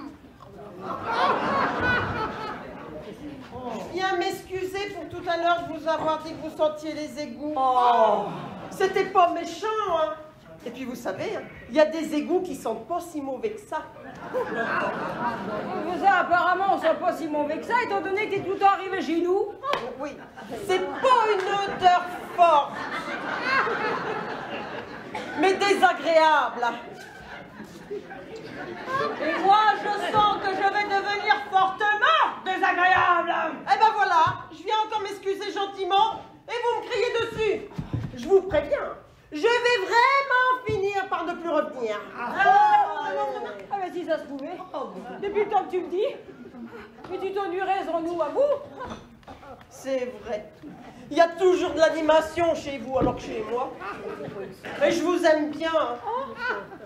Je viens m'excuser pour tout à l'heure de vous avoir dit que vous sentiez les égouts. Oh. C'était pas méchant, hein. Et puis vous savez, il y a des égouts qui sentent pas si mauvais que ça. Ça, apparemment, on ne sent pas si mauvais que ça, étant donné que t'es tout le temps arrivé chez nous. Oui, c'est pas une odeur forte, mais désagréable. Et moi, je sens que je vais devenir fortement désagréable. Eh ben voilà, je viens encore m'excuser gentiment et vous me criez dessus. Je vous préviens, je vais vraiment finir par ne plus revenir. Ah ben si ça se pouvait. Depuis le temps que tu me dis. Mais tu t'ennuierais sans nous à vous. C'est vrai. Il y a toujours de l'animation chez vous alors que chez moi. Et je vous aime bien.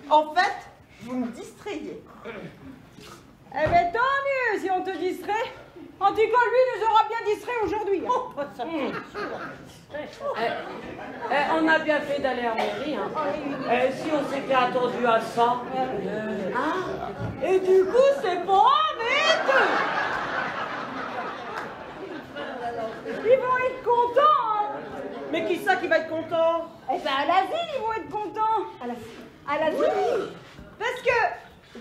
En fait, vous me distrayez. Eh ben tant mieux si on te distrait. En tout cas, lui nous aura bien distrait aujourd'hui. On a bien fait d'aller à mairie. Hein. Si on s'était attendu à ça. Et du coup, c'est pas bête. Ils vont Qui ça qui va être content? Eh ben, à l'asile, ils vont être contents. À l'asile. Parce que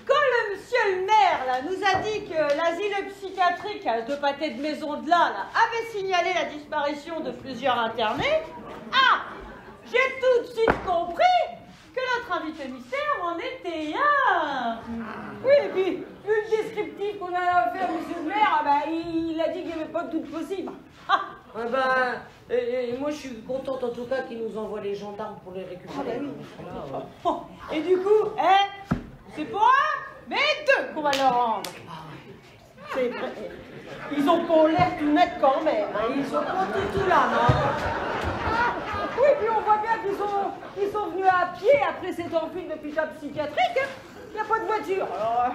quand le monsieur le maire là, nous a dit que l'asile psychiatrique de Pâté de Maison de là, avait signalé la disparition de plusieurs internés, j'ai tout de suite compris que notre invité mystère en était un. Oui, et puis, vu le descriptif qu'on a à faire, monsieur le maire, il a dit qu'il n'y avait pas de doute possible. Moi je suis contente en tout cas qu'ils nous envoient les gendarmes pour les récupérer. Et du coup, c'est pas un, mais deux qu'on va leur rendre. C'est vrai. Ils ont pas l'air tout net quand même. Hein. Ils sont pas tout là, non? Oui, puis on voit bien qu'ils sont venus à pied après s'être enfuis de l'hôpital psychiatrique. Il n'y a pas de voiture. Alors,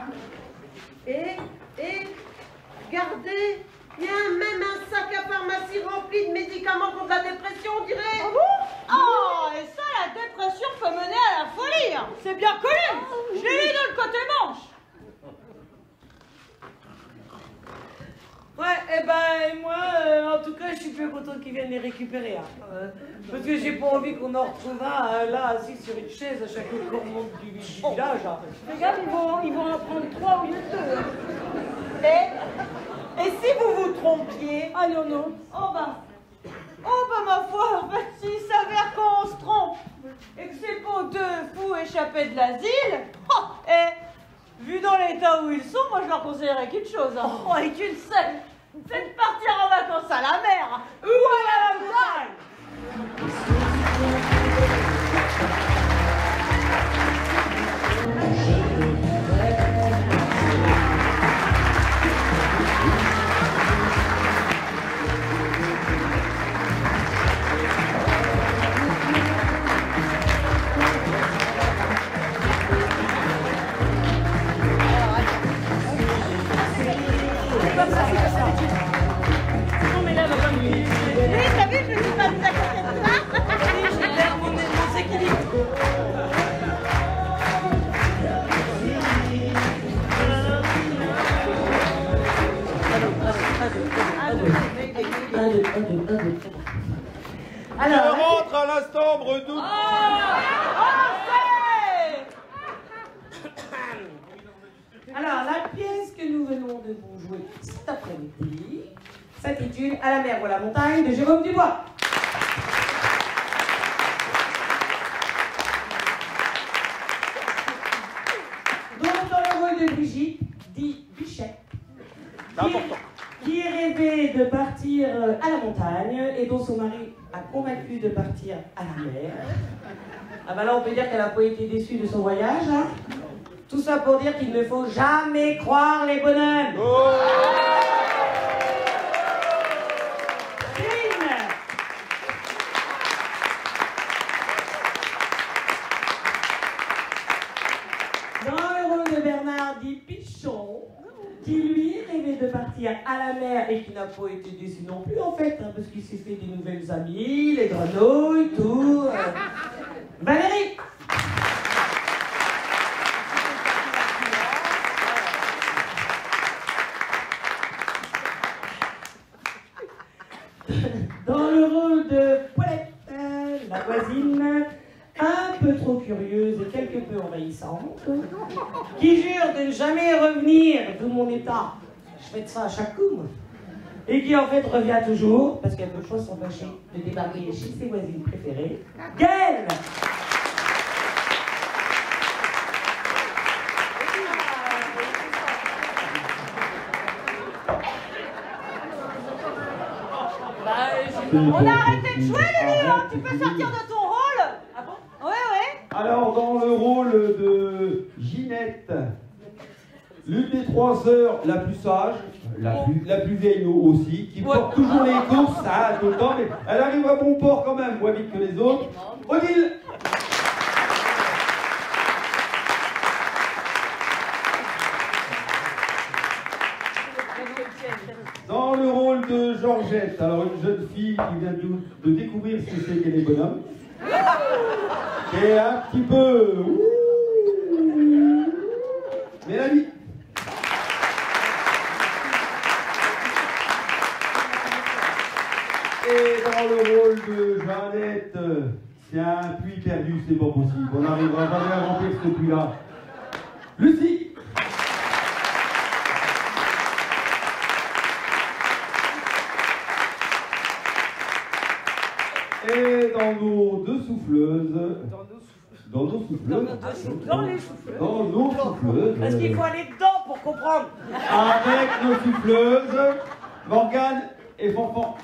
Et, regardez, il y a même un sac à pharmacie rempli de médicaments contre la dépression, on dirait. Ah bon? Oh, et ça, la dépression peut mener à la folie. Hein. C'est bien connu. Je l'ai lu dans le côté manche. Ouais, moi, en tout cas, je suis plus contente qu'ils viennent les récupérer. Parce que j'ai pas envie qu'on en retrouve un là, assis sur une chaise à chaque fois qu'on remonte du village. les gars, ils vont en prendre 3 au lieu de 2. Et si vous vous trompiez? Ah non. Oh ma foi, en fait, s'il s'avère qu'on se trompe et que c'est pour deux fous échappés de l'asile, vu dans l'état où ils sont, moi je leur conseillerais qu'une chose, et qu'une seule, c'est de partir en vacances à la mer ou à la montagne. Alors, je rentre à l'instant, Bredouille. Alors, la pièce que nous venons de vous jouer cet après-midi s'intitule À la mer ou à la montagne de Jérôme Dubois. Donc, dans le rôle de Brigitte, dit Bichette, qui est rêvée de partir à la montagne et dont son mari a convaincu de partir à la mer. Ah ben là, on peut dire qu'elle n'a pas été déçue de son voyage. Hein. Tout ça pour dire qu'il ne faut jamais croire les bonhommes. Oh. Dans le rôle de Bernard dit Pichon, qui lui rêvait de partir à la mer et qui n'a pas été déçu non plus en fait, hein, parce qu'il s'est fait des nouvelles amies, les grenouilles, tout. Valérie. Dans le rôle de Paulette, la voisine, un peu trop curieuse et quelque peu envahissante, qui jure de ne jamais revenir de mon état. Je fais de ça à chaque coup, moi. Et qui en fait revient toujours, parce qu'elle ne peut pas s'empêcher de débarquer chez ses voisines préférées. Gaëlle! On a arrêté de jouer, Lulu, hein. Tu peux sortir de ton rôle. Ah bon? Ouais. Alors, dans le rôle de Ginette, l'une des 3 sœurs la plus sage, la plus vieille aussi, qui porte toujours les courses, ça, tout le temps, mais elle arrive à bon port quand même, moins vite que les autres. Odile! Dans le rôle de Georgette, alors une jeune fille qui vient de découvrir ce que c'est qu'est les bonhommes, qui est un petit peu... Mélanie. Et dans le rôle de Jeannette, c'est un puits perdu, c'est pas possible. On n'arrivera jamais à remplir ce puits-là. Lucie. Et dans nos deux souffleuses. Dans nos souffleuses. Dans les souffleuses. Dans nos souffleuses. Parce qu'il faut aller dedans pour comprendre. Avec nos souffleuses, Morgane et Fanfan.